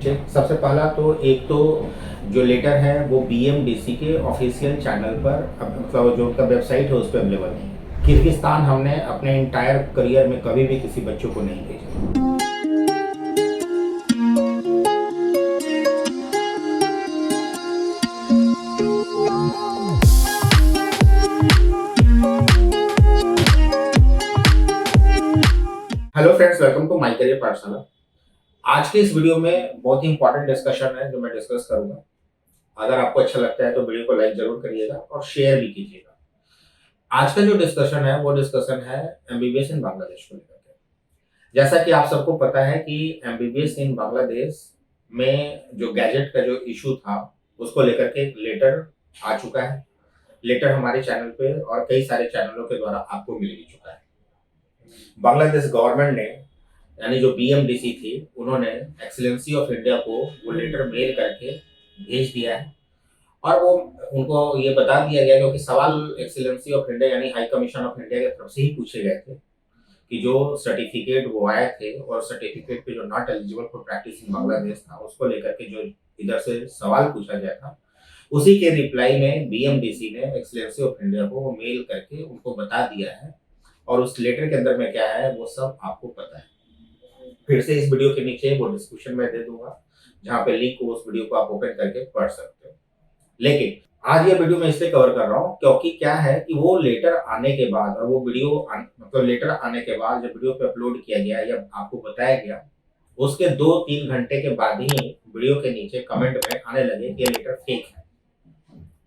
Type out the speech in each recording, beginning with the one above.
ठीक, सबसे पहला तो एक तो जो लेटर है वो BM&DC के ऑफिशियल चैनल पर मतलब जो उनका वेबसाइट है उस पर अवेलेबल नहीं है। किर्गिस्तान हमने अपने इंटायर करियर में कभी भी किसी बच्चों को नहीं भेजा। Hello friends, welcome to my career Pathshala. आज के इस वीडियो में बहुत ही इंपॉर्टेंट डिस्कशन है जो मैं डिस्कस करूंगा। अगर आपको अच्छा लगता है तो वीडियो को लाइक जरूर करिएगा और शेयर भी कीजिएगा। आज का जो डिस्कशन है वो डिस्कशन है MBBS इन बांग्लादेश को लेकर के। जैसा कि आप सबको पता है कि MBBS इन बांग्लादेश में जो गैजेट का जो इशू था उसको लेकर के एक लेटर आ चुका है। लेटर हमारे चैनल पे और कई सारे चैनलों के द्वारा आपको मिल भी चुका है। बांग्लादेश गवर्नमेंट ने यानी जो BM&DC थी उन्होंने एक्सेलेंसी ऑफ इंडिया को वो लेटर मेल करके भेज दिया है और वो उनको ये बता दिया गया क्योंकि सवाल एक्सेलेंसी ऑफ इंडिया यानी हाई कमीशन ऑफ इंडिया की तरफ से ही पूछे गए थे कि जो सर्टिफिकेट वो आए थे और सर्टिफिकेट पे जो not eligible for practice in Bangladesh था उसको लेकर के जो इधर से सवाल पूछा गया था उसी के रिप्लाई में BM&DC ने एक्सेलेंसी ऑफ इंडिया को वो मेल करके उनको बता दिया है और उस लेटर के अंदर में क्या है वो सब आपको पता है। फिर से इस वीडियो के नीचे वो डिस्क्रिप्शन में दे दूंगा जहाँ पे लिंक उस वीडियो को आप ओपन करके पढ़ सकते हो। लेकिन आज ये वीडियो मैं इसलिए कवर कर रहा हूँ क्योंकि क्या है कि वो लेटर आने के बाद और वो वीडियो मतलब लेटर आने के बाद जब वीडियो पे अपलोड किया गया या आपको बताया गया उसके 2-3 घंटे के बाद ही वीडियो के नीचे कमेंट में आने लगे कि ये लेटर फेक है।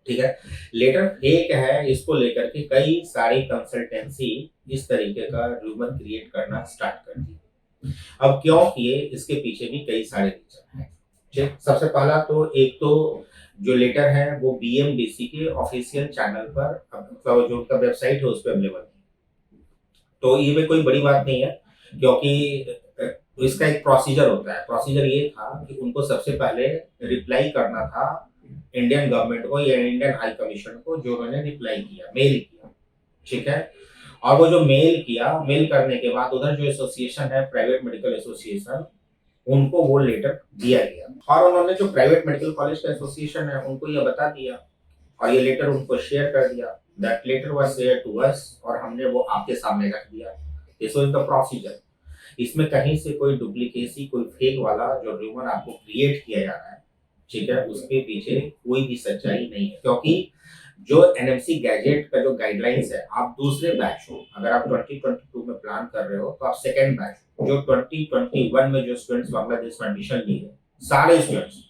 ठीक है, लेटर फेक है इसको लेकर के कई सारी कंसल्टेंसी इस तरीके का रूमर क्रिएट करना स्टार्ट कर दी। अब क्यों किए इसके पीछे भी कई सारे रीजन हैं। ठीक, सबसे पहला तो एक तो जो लेटर है वो BM&DC के ऑफिशियल चैनल पर मतलब जो उनका वेबसाइट है उस पर अवेलेबल नहीं। तो ये भी कोई बड़ी बात नहीं है क्योंकि इसका एक प्रोसीजर होता है। प्रोसीजर ये था कि उनको सबसे पहले रिप्लाई करना था इंडियन गवर्नमेंट को या इंडियन हाई कमीशन को जो उन्होंने रिप्लाई किया, मेल किया। ठीक है, और वो जो मेल किया, मेल करने के बाद उधर जो एसोसिएशन है प्राइवेट मेडिकल एसोसिएशन उनको वो लेटर दिया गया और उन्होंने जो प्राइवेट मेडिकल कॉलेज का एसोसिएशन है उनको ये बता दिया और ये लेटर उनको शेयर कर दिया। That letter was share to us और हमने वो आपके सामने रख दिया। This was the procedure. इसमें कहीं से कोई डुप्लीकेसी कोई फेक वाला जो रूमर आपको क्रिएट किया जा रहा है, ठीक है, उसके पीछे कोई भी सच्चाई नहीं है क्योंकि जो NMC गैजेट का जो गाइडलाइंस है आप दूसरे बैच हो। अगर आप 2022 में प्लान कर रहे हो तो आप सेकेंड बैच हो। जो 2021 में जो स्टूडेंट्स बांग्लादेश में एडमिशन लिए सारे स्टूडेंट्स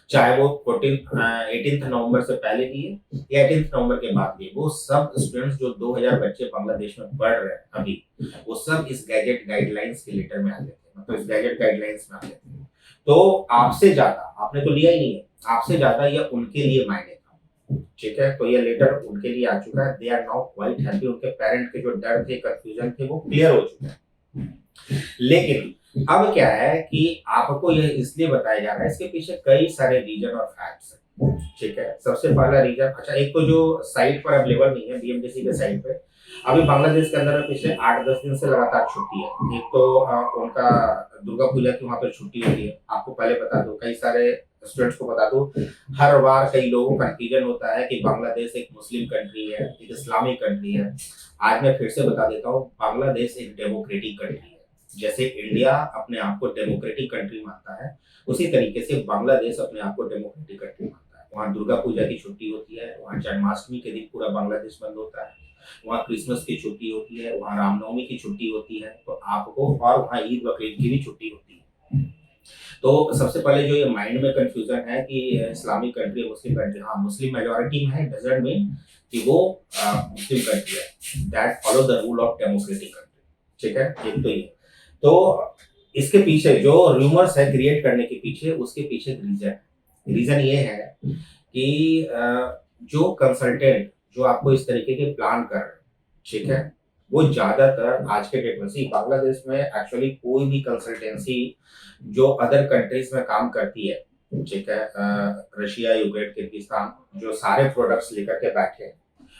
चाहे वो 18 नवंबर से पहले लिए या 18 नवंबर के बाद लिए, वो सब स्टूडेंट्स जो 2000 बच्चे बांग्लादेश में पढ़ रहे हैं अभी वो सब इस गैजेट गाइडलाइंस के लेटर में आते थे, मतलब इस गैजेट गाइडलाइंस में आते थे। तो आपसे ज्यादा आपने तो लिया ही नहीं है, आपसे ज्यादा यह उनके लिए मायने था। ठीक है, तो ये लेटर उनके लिए आ चुका है। They are now quite happy. उनके पेरेंट के जो डर थे कंफ्यूजन थे वो क्लियर हो चुके हैं। लेकिन अब क्या है कि आपको यह इसलिए बताया जा रहा है, इसके पीछे कई सारे रीजन और फैक्ट्स हैं। ठीक है, सबसे पहला रीजन, अच्छा एक तो जो साइट पर अवेलेबल नहीं है BM&DC के साइट पे अभी बांग्लादेश के अंदर पिछले 8-10 दिन से लगातार छुट्टी है। एक तो उनका दुर्गा पूजा की वहां पर छुट्टी होती है। आपको पहले बता दो, कई सारे स्टूडेंट्स को बता दो, हर बार कई लोगों का कंफ्यूजन होता है कि बांग्लादेश एक मुस्लिम कंट्री है, एक इस्लामिक कंट्री है। आज मैं फिर से बता देता हूँ, बांग्लादेश एक डेमोक्रेटिक कंट्री है। जैसे इंडिया अपने आप को डेमोक्रेटिक कंट्री मानता है उसी तरीके से बांग्लादेश अपने आप को डेमोक्रेटिक कंट्री मानता है। वहाँ दुर्गा पूजा की छुट्टी होती है, वहाँ जन्माष्टमी के दिन पूरा बांग्लादेश बंद होता है, वहाँ क्रिसमस की छुट्टी होती है, वहाँ रामनवमी की छुट्टी होती है, तो आपको और वहाँ ईद बकरीद की भी छुट्टी होती है। तो सबसे पहले जो ये माइंड में कंफ्यूजन है कि इस्लामिक कंट्री मुस्लिम कंट्री, हाँ मुस्लिम मेजॉरिटी में है, डजंट मीन कि वो मुस्लिम कंट्री है। That follow the rule of democratic country. ठीक है, एक तो ये। तो इसके पीछे जो रूमर्स है क्रिएट करने के पीछे, उसके पीछे रीजन ये है कि जो कंसल्टेंट जो आपको इस तरीके के प्लान कर रहे हैं, ठीक है, वो ज्यादातर आज के डेट में बांग्लादेश में एक्चुअली कोई भी कंसल्टेंसी जो अदर कंट्रीज में काम करती है, ठीक है, रशिया, यूक्रेन, किर्गिस्तान, जो सारे प्रोडक्ट्स लेकर के बैठे हैं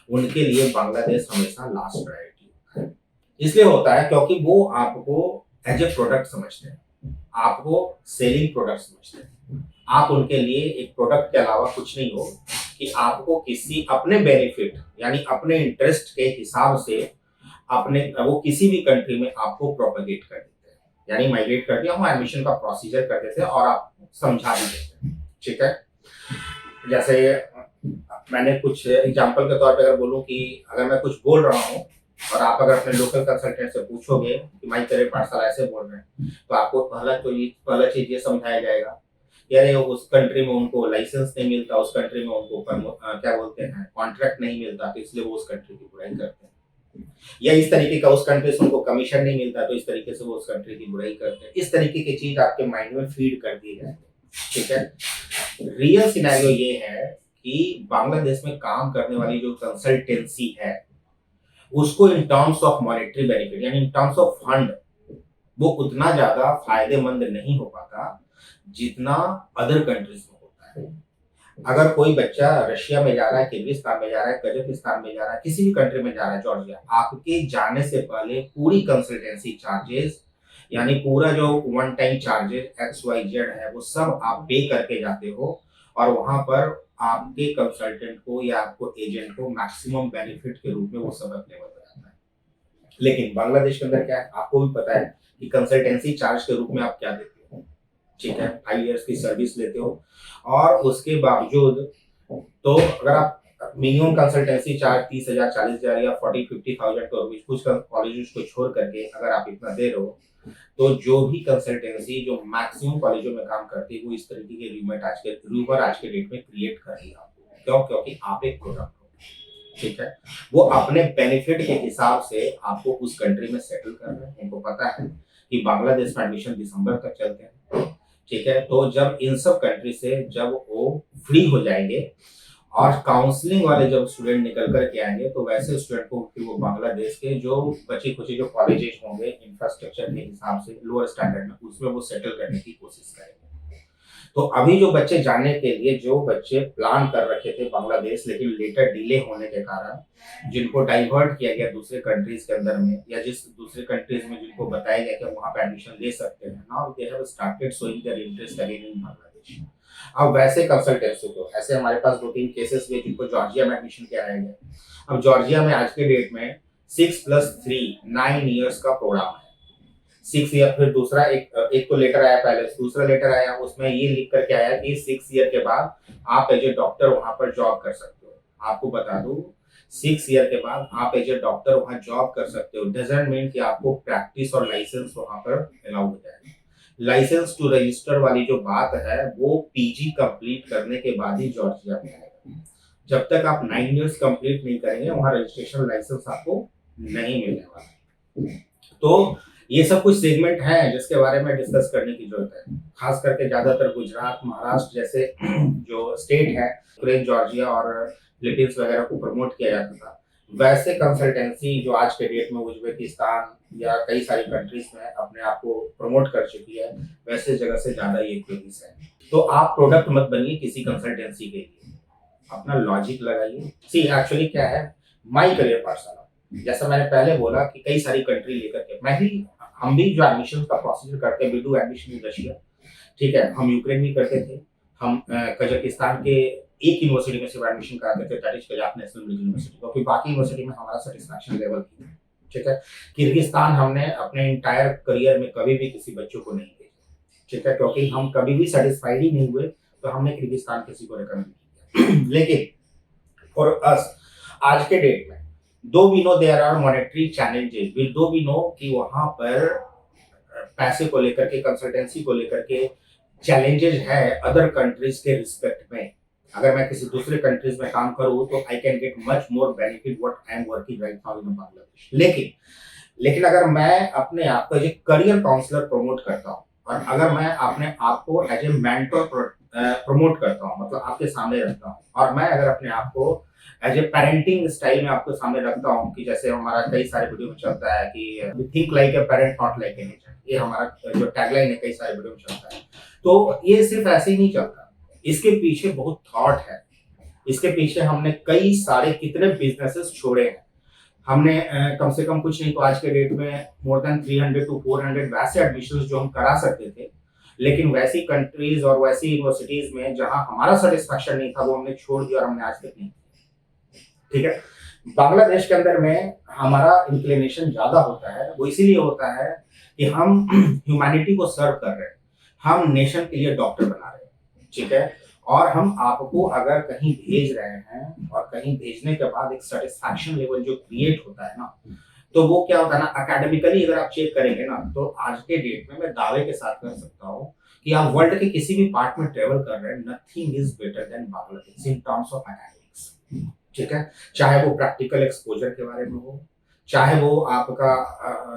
उनके लिए बांग्लादेश हमेशा लास्ट प्रायोरिटी है। इसलिए होता है क्योंकि वो आपको एज ए प्रोडक्ट समझते हैं। आपको सेलिंग प्रोडक्ट समझते हैं। आप उनके लिए एक प्रोडक्ट के अलावा कुछ नहीं हो कि आपको किसी अपने बेनिफिट यानी अपने इंटरेस्ट के हिसाब से अपने वो किसी भी कंट्री में आपको प्रोपेगेट कर देते हैं, यानी माइग्रेट कर दिया, हम एडमिशन का प्रोसीजर कर देते हैं और आप समझा भी देते हैं। ठीक है, जैसे मैंने कुछ एग्जांपल के तौर पे अगर बोलूं कि अगर मैं कुछ बोल रहा हूं और आप अगर अपने लोकल कंसल्टेंट से पूछोगे कि माई करियर पाठशाला ऐसे बोल रहे हैं, तो आपको पहला चीज ये समझाया जाएगा, यानी उस कंट्री में उनको लाइसेंस नहीं मिलता, उस कंट्री में उनको क्या बोलते हैं कॉन्ट्रैक्ट नहीं मिलता, तो इसलिए वो उस कंट्री की बुराई करते हैं, या इस तरीके का उस कंट्री से उनको कमीशन नहीं मिलता, तो इस तरीके से वो उस कंट्री की बुराई करते हैं। इस तरीके की चीज आपके माइंड में फीड कर दी जाए। ठीक है, रियल सिनेरियो ये है कि बांग्लादेश में काम करने वाली जो कंसल्टेंसी है उसको in terms of monetary benefit यानी इन टर्म्स ऑफ फंड वो उतना ज्यादा फायदेमंद नहीं हो पाता जितना अदर कंट्रीज में होता है। अगर कोई बच्चा रशिया में जा रहा है, किर्गिस्तान में जा रहा है, कजाकिस्तान में जा रहा है, किसी भी कंट्री में जा रहा है, जॉर्जिया, आपके जाने से पहले पूरी कंसल्टेंसी चार्जेस यानी पूरा जो वन टाइम चार्जेस XYZ है वो सब आप पे करके जाते हो और वहां पर आपके कंसल्टेंट को या आपको एजेंट को मैक्सिमम बेनिफिट के रूप में वो सब अवेलेबल हो जाता है। लेकिन बांग्लादेश के अंदर क्या है, आपको भी पता है कि कंसल्टेंसी चार्ज के रूप में आप क्या देते हो। ठीक है, 5 इयर्स की सर्विस लेते हो और उसके बावजूद तो अगर आप मिनिमम कंसल्टेंसी चार्ज 30,000 40,000 या 40-50,000 का रुपीज कुछ कॉलेज को छोड़ करके अगर आप इतना दे रहे हो, तो जो भी कंसल्टेंसी जो मैक्सिमम कॉलेजों में काम करती है वो इस तरीके के रूमर आज के डेट में क्रिएट कर रही है आपको। क्यों? क्योंकि आप एक प्रोडक्ट हो। ठीक है, वो अपने बेनिफिट के हिसाब से आपको उस कंट्री में सेटल कर रहे हैं। उनको पता है कि बांग्लादेश में एडमिशन दिसंबर तक चलते हैं। ठीक है, तो जब इन सब कंट्री से जब वो फ्री हो जाएंगे और काउंसलिंग वाले जब स्टूडेंट निकल कर के आएंगे, तो वैसे स्टूडेंट को फिर वो बांग्लादेश के जो बची खुची जो कॉलेजेस होंगे इंफ्रास्ट्रक्चर के हिसाब से लोअर स्टैंडर्ड में उसमें वो सेटल करने की कोशिश करेंगे। तो अभी जो बच्चे जाने के लिए जो बच्चे प्लान कर रखे थे बांग्लादेश, लेकिन लेटर डिले होने के कारण जिनको डाइवर्ट किया गया दूसरे कंट्रीज के अंदर में या जिस दूसरे कंट्रीज में जिनको बताया गया कि वहां पे एडमिशन ले सकते हैं, now they have started showing their interest again in Bangladesh. अब वैसे कंसल्टेंट्स को ऐसे हमारे पास 2-3 केसेस हुए जिनको जॉर्जिया में एडमिशन कराया गया। अब जॉर्जिया में आज के डेट में 6+3 9 इयर्स का प्रोग्राम है। 6 ईयर, फिर दूसरा एक तो लेटर आया, पहले दूसरा लेटर आया, उसमें ये लिख करके आया कि 6 ईयर के बाद आप एज ए डॉक्टर वहां पर जॉब कर सकते हो। आपको बता दूं 6 ईयर के बाद आप एज ए डॉक्टर वहां जॉब कर सकते हो, डजंट मीन कि आपको प्रैक्टिस और लाइसेंस वहां पर अलाउ हो जाएगा। लाइसेंस टू रजिस्टर वाली जो बात है वो PG कंप्लीट करने के बाद ही जॉर्जिया में आएगा। जब तक आप 9 इयर्स कंप्लीट नहीं करेंगे वहां रजिस्ट्रेशन लाइसेंस आपको नहीं मिलने वाला। तो ये सब कुछ सेगमेंट हैं जिसके बारे में डिस्कस करने की जरूरत है। खास करके ज्यादातर गुजरात, महाराष्ट्र जैसे जो स्टेट है, यूक्रेन, जॉर्जिया और फिलीपींस वगैरह को प्रमोट किया जाता था। वैसे कंसल्टेंसी जो आज के डेट में उज्बेकिस्तान या कई सारी कंट्रीज में अपने आप को प्रमोट कर चुकी है, वैसे जगह से ज्यादा ये क्वेरीज है। तो आप प्रोडक्ट मत बनिए किसी कंसल्टेंसी के लिए, अपना लॉजिक लगाइए। सी एक्चुअली क्या है, माई करियर पाठशाला, जैसा मैंने पहले बोला कि कई सारी कंट्री लेकर के हम भी जो एडमिशन का प्रोसीजर करते हैं, we do admission in Russia. ठीक है, हम यूक्रेन भी करते थे, हम कजाकिस्तान के एक यूनिवर्सिटी में सिर्फ एडमिशन कराते थे, that is Kazakh national medical university, क्योंकि बाकी यूनिवर्सिटी में हमारा सेटिस्फैक्शन लेवल थी। ठीक है, किर्गिस्तान हमने अपने इंटायर करियर में कभी भी किसी बच्चों को नहीं भेजा। ठीक है, क्योंकि हम कभी भी सेटिस्फाइड ही नहीं हुए, तो हमने किर्गिस्तान किसी को रिकमेंड नहीं किया। लेकिन फॉर अस आज के डेट में though we know there are monetary challenges, though we know कि वहां पर पैसे को लेकर के, कंसल्टेंसी को लेकर के चैलेंजेस है अदर कंट्रीज के रिस्पेक्ट में। अगर मैं किसी दूसरे कंट्रीज में काम करूं तो I can get much more benefit what I am working right now in Bangladesh. लेकिन अगर मैं अपने आप को as a career counsellor promote करता हूं और अगर मैं अपने आप को एज ए मेंटर प्रमोट करता हूं, मतलब आपके सामने रखता हूं, और मैं अगर अपने आप को एज ए पेरेंटिंग स्टाइल में आपके सामने रखता हूँ कि जैसे हमारा कई सारे वीडियो में चलता है कि think like a parent not like a nature, ये हमारा जो टैगलाइन है कई सारे वीडियो में चलता है। तो ये सिर्फ ऐसे ही नहीं चलता, इसके पीछे बहुत थॉट है। इसके पीछे हमने कई सारे कितने बिजनेसेस छोड़े हैं। हमने कम से कम कुछ नहीं तो आज के डेट में मोर देन 300 to 400 वैसे एडमिशंस जो हम करा सकते थे, लेकिन वैसी कंट्रीज और वैसी यूनिवर्सिटीज में जहां हमारा सेटिस्फैक्शन नहीं था वो हमने छोड़ दिया और हमने आज तक नहीं। ठीक है, बांग्लादेश के अंदर में हमारा इंक्लिनेशन ज्यादा होता है, वो इसीलिए होता है कि हम ह्यूमैनिटी को सर्व कर रहे हैं, हम नेशन के लिए डॉक्टर बना रहे हैं। ठीक है, और हम आपको अगर कहीं भेज रहे हैं और कहीं भेजने के बाद एक सेटिस्फैक्शन लेवल जो क्रिएट होता है ना, तो वो क्या होता है ना, एकेडमिकली अगर आप चेक करेंगे ना, तो आज के डेट में मैं दावे के साथ कर सकता हूँ कि आप वर्ल्ड के किसी भी पार्ट में ट्रेवल कर रहे हैं, nothing is better than Bangladesh in terms of academics. ठीक है, चाहे वो प्रैक्टिकल एक्सपोजर के बारे में हो, चाहे वो आपका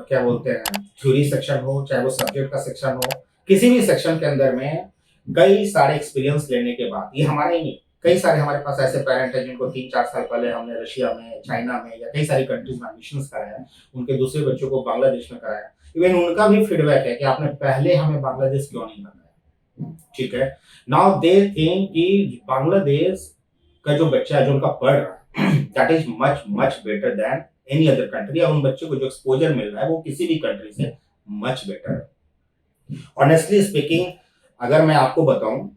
क्या बोलते हैं थ्योरी सेक्शन हो, चाहे वो सब्जेक्ट का सेक्शन हो, किसी भी सेक्शन के अंदर में कई सारे एक्सपीरियंस लेने के बाद, ये हमारे ही नहीं, कई सारे हमारे पास ऐसे पेरेंट हैं जिनको 3-4 साल पहले हमने रशिया में, चाइना में या कई सारी कंट्रीज में एडमिशंस कराया, उनके दूसरे बच्चों को बांग्लादेश में कराया। इवन उनका भी फीडबैक है कि आपने पहले हमें बांग्लादेश क्यों नहीं बताया। ठीक है, नाउ दे थिंक कि बांग्लादेश का जो बच्चा है जो उनका पढ़ रहा है that is much much better than any other country, या उन बच्चों को जो एक्सपोजर मिल रहा है वो किसी भी कंट्री से मच बेटर है। ऑनेस्टली स्पीकिंग, अगर मैं आपको बताऊं,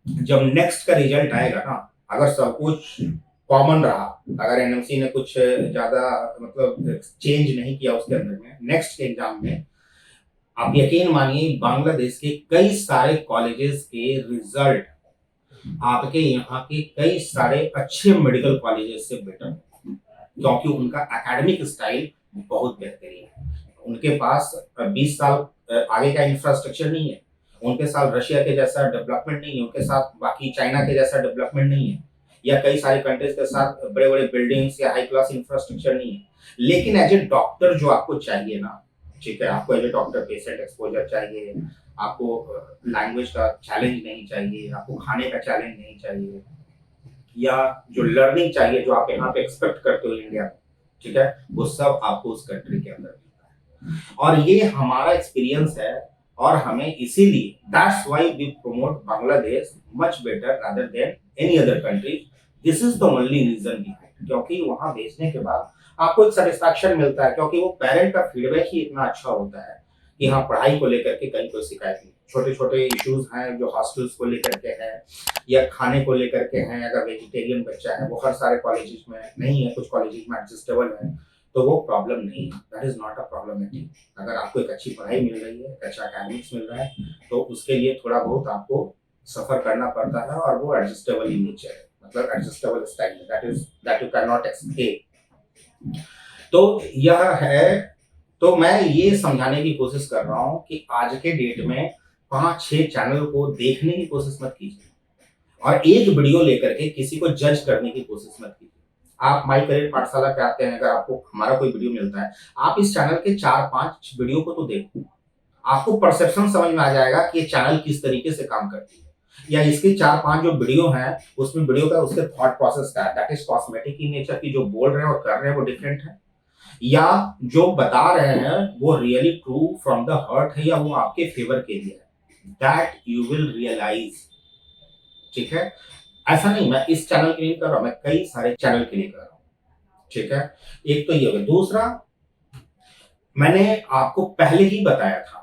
जब नेक्स्ट का रिजल्ट आएगा ना, अगर सब कुछ कॉमन रहा, अगर एनएमसी ने कुछ ज्यादा मतलब चेंज नहीं किया उसके अंदर में, नेक्स्ट के एग्जाम में आप यकीन मानिए बांग्लादेश के कई सारे कॉलेजेस के रिजल्ट आपके यहाँ के कई सारे अच्छे मेडिकल कॉलेजेस से बेटर है, क्योंकि उनका एकेडमिक स्टाइल बहुत बेहतरीन है। उनके पास 20 साल आगे का इंफ्रास्ट्रक्चर नहीं है, उनके साथ रशिया के जैसा डेवलपमेंट नहीं है, उनके साथ बाकी चाइना के जैसा डेवलपमेंट नहीं है, या कई सारी कंट्रीज के साथ बड़े बड़े बिल्डिंग्स या हाई क्लास इंफ्रास्ट्रक्चर नहीं है। लेकिन एज ए डॉक्टर जो आपको चाहिए ना, ठीक है, आपको as a doctor patient exposure चाहिए, आपको लैंग्वेज का चैलेंज नहीं चाहिए, आपको खाने का चैलेंज नहीं चाहिए, या जो लर्निंग चाहिए जो आप यहाँ पे एक्सपेक्ट करते हो इंडिया में, ठीक है, वो सब आपको उस कंट्री के अंदर मिलता है। और ये हमारा एक्सपीरियंस है, और हमें इसीलिए that's why we promote Bangladesh much better rather than any other country. This is the only reason behind, क्योंकि वहां भेजने के बाद आपको एक सेटिस्फैक्शन मिलता है, क्योंकि वो पेरेंट का फीडबैक ही इतना अच्छा होता है कि हाँ, पढ़ाई को लेकर के कहीं कोई शिकायत नहीं। छोटे छोटे इश्यूज हैं जो हॉस्टल्स को लेकर के हैं या खाने को लेकर के हैं, अगर वेजिटेरियन बच्चा है, वो हर सारे कॉलेजेस में नहीं है, कुछ कॉलेजेस में एडजस्टेबल है, तो वो प्रॉब्लम नहीं है, that is not a problematic. अगर आपको एक अच्छी पढ़ाई मिल रही है, एक अच्छा एकेडमिक्स मिल रहा है, तो उसके लिए थोड़ा बहुत आपको सफर करना पड़ता है, और वो एडजस्टेबल इन नेचर है, मतलब adjustable style, that you can not escape. तो यह है, तो मैं ये समझाने की कोशिश कर रहा हूँ कि आज के डेट में 5-6 चैनल को देखने की कोशिश मत कीजिए, और एक वीडियो लेकर के किसी को जज करने की कोशिश मत कीजिए। आप माई करियर पाठशाला पे आते हैं, अगर आपको हमारा कोई वीडियो मिलता है, आप इस चैनल के 4-5 वीडियो को तो देखो, आपको परसेप्शन समझ में आ जाएगा कि ये चैनल किस तरीके से काम करती है, या इसके 4-5 जो वीडियो हैं उसमें वीडियो का उसके थॉट प्रोसेस का that is cosmetic in nature, की जो बोल रहे हैं और कर रहे हैं वो डिफरेंट है, या जो बता रहे हैं वो really true from the heart है, या वो आपके फेवर के लिए है, दैट यू विल रियलाइज। ठीक है, ऐसा नहीं मैं इस चैनल के लिए कर रहा हूं, मैं कई सारे चैनल के लिए कर रहा हूं। ठीक है, एक तो ये हो गया। दूसरा, मैंने आपको पहले ही बताया था,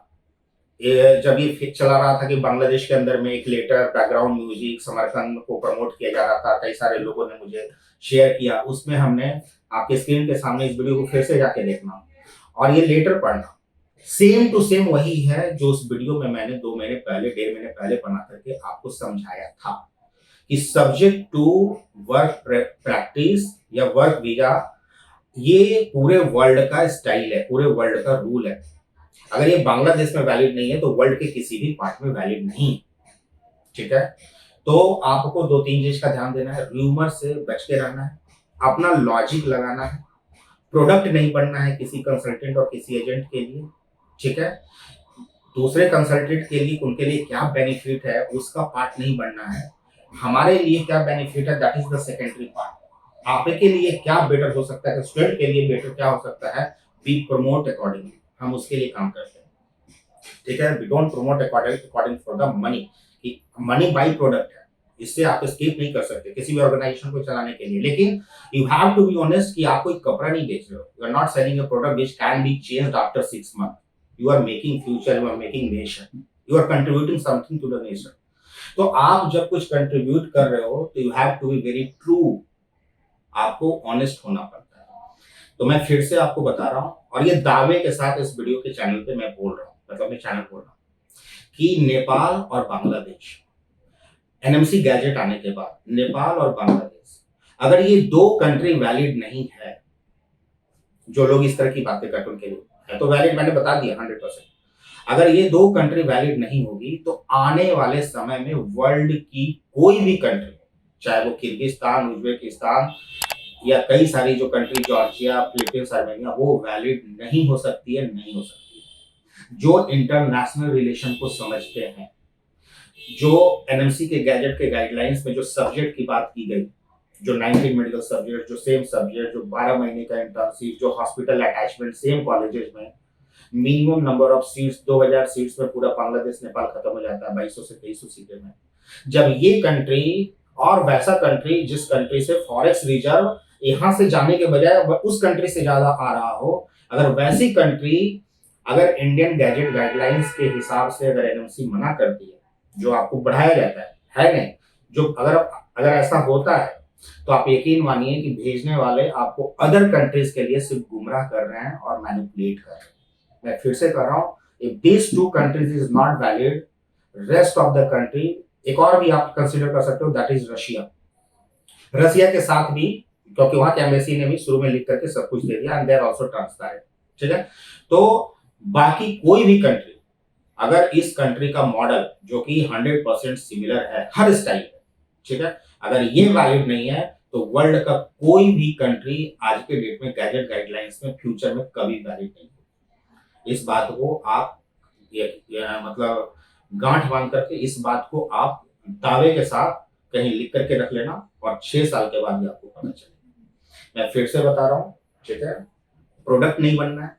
जब ये चला रहा था कि बांग्लादेश के अंदर में एक लेटर बैकग्राउंड म्यूजिक समरकंद को प्रमोट किया जा रहा था, कई सारे लोगों ने मुझे शेयर किया, उसमें हमने आपके स्क्रीन के सामने इस वीडियो को फिर से जाके देखना और ये लेटर पढ़ना, सेम टू सेम वही है जो उस वीडियो में मैंने 2 महीने पहले, 1.5 महीने पहले बना करके आपको समझाया था कि सब्जेक्ट टू वर्क प्रैक्टिस या वर्क वीजा, ये पूरे वर्ल्ड का स्टाइल है, पूरे वर्ल्ड का रूल है। अगर ये बांग्लादेश में वैलिड नहीं है तो वर्ल्ड के किसी भी पार्ट में वैलिड नहीं। ठीक है, तो आपको 2-3 चीज का ध्यान देना है, र्यूमर से बच के रहना है, अपना लॉजिक लगाना है, प्रोडक्ट नहीं बनना है किसी कंसल्टेंट और किसी एजेंट के लिए। ठीक है, दूसरे कंसल्टेंट के लिए उनके लिए क्या बेनिफिट है उसका पार्ट नहीं बनना है, हमारे लिए क्या बेनिफिट है that is the secondary part. आपके लिए क्या बेटर हो सकता है, स्टूडेंट के लिए बेटर क्या हो सकता है, वी प्रमोट अकॉर्डिंगली, हम उसके लिए काम करते हैं। ठीक है, we don't promote according for the money, कि मनी बाई प्रोडक्ट है, इससे आप स्किप नहीं कर सकते किसी भी ऑर्गेनाइजेशन को चलाने के लिए। लेकिन you have to be honest कि आप कोई कपड़ा नहीं बेच रहे हो, you are not selling a product which can be changed after 6 month. You are making future, you are making nation, you are contributing something to the nation. तो आप जब कुछ कंट्रीब्यूट कर रहे हो तो you have to be very true, आपको honest होना पड़ता है। तो मैं फिर से आपको बता रहा हूं, और ये दावे के साथ इस वीडियो के चैनल पे मैं बोल रहा हूं, मतलब मैं चैनल बोल रहा हूं कि नेपाल और बांग्लादेश, एनएमसी गैजेट आने के बाद नेपाल और बांग्लादेश, अगर ये दो कंट्री वैलिड नहीं है, जो लोग इस तरह की बातें करते उनके लिए है तो वैलिड, मैंने बता दिया 100%। अगर ये दो कंट्री वैलिड नहीं होगी तो आने वाले समय में वर्ल्ड की कोई भी कंट्री, चाहे वो किर्गिस्तान, उज्बेकिस्तान या कई सारी जो कंट्री, जॉर्जिया, फिलीपींस, आर्मेनिया, वो वैलिड नहीं हो सकती है, नहीं हो सकती है। जो इंटरनेशनल रिलेशन को समझते हैं, जो एनएमसी के गैजेट के गाइडलाइंस में जो सब्जेक्ट की बात की गई, जो 19 मेडिकल सब्जेक्ट, जो सेम सब्जेक्ट, जो 12 महीने का इंटर्नशिप, जो हॉस्पिटल अटैचमेंट सेम कॉलेजेस में, minimum number of seats 2000 seats में पूरा बांग्लादेश नेपाल खत्म हो जाता है 2200 से 2300 सीटें में। जब ये कंट्री और वैसा कंट्री जिस कंट्री से फॉरेक्स रिजर्व यहां से जाने के बजाय उस कंट्री से ज्यादा आ रहा हो, अगर वैसी कंट्री अगर इंडियन गैजेट गाइडलाइंस के हिसाब से अगर एनएमसी मना करती है, जो आपको बढ़ाया जाता है नहीं, जो अगर ऐसा होता है तो आप यकीन मानिए कि भेजने वाले आपको अदर कंट्रीज के लिए सिर्फ गुमराह कर रहे हैं और मैनिपुलेट कर रहे हैं। मैं फिर से कर रहा हूं, if this two countries is not valid, rest of the country, एक और भी आप कंसीडर कर सकते हो, दैट इज रशिया। रशिया के साथ भी, क्योंकि वहां के एम्बेसी ने भी शुरू में लिख करके सब कुछ दे दिया, and they are also transparent, ठीक है। तो बाकी कोई भी कंट्री अगर इस कंट्री का मॉडल जो कि 100% सिमिलर है हर स्टाइल में, ठीक है, अगर ये वैलिड नहीं है तो वर्ल्ड का कोई भी कंट्री आज के डेट में गैजेट गाइडलाइंस में फ्यूचर में कभी वैलिड नहीं होगी। इस बात को आप मतलब गांठ बांध करके इस बात को आप दावे के साथ कहीं लिख करके रख लेना, और 6 साल के बाद भी आपको पता चलेगा। मैं फिर से बता रहा हूँ, ठीक है, प्रोडक्ट नहीं बनना है,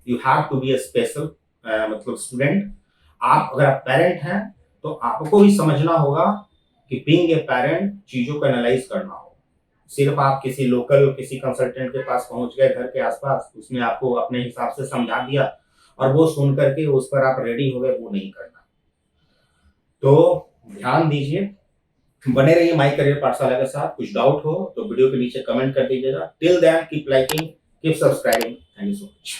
you have to be a special मतलब स्टूडेंट। आप अगर आप पेरेंट हैं तो आपको भी समझना होगा कि बीइंग ए पेरेंट चीजों को एनालाइज करना होगा। सिर्फ आप किसी लोकल किसी कंसल्टेंट के पास पहुंच गए घर के आसपास, उसने आपको अपने हिसाब से समझा दिया और वो सुन करके उस पर आप रेडी हो गए, वो नहीं करना। तो ध्यान दीजिए, बने रहिए माई करियर पाठशाला के साथ। कुछ डाउट हो तो वीडियो के नीचे कमेंट कर दीजिएगा। Till then keep liking, keep subscribing. Thank you so much.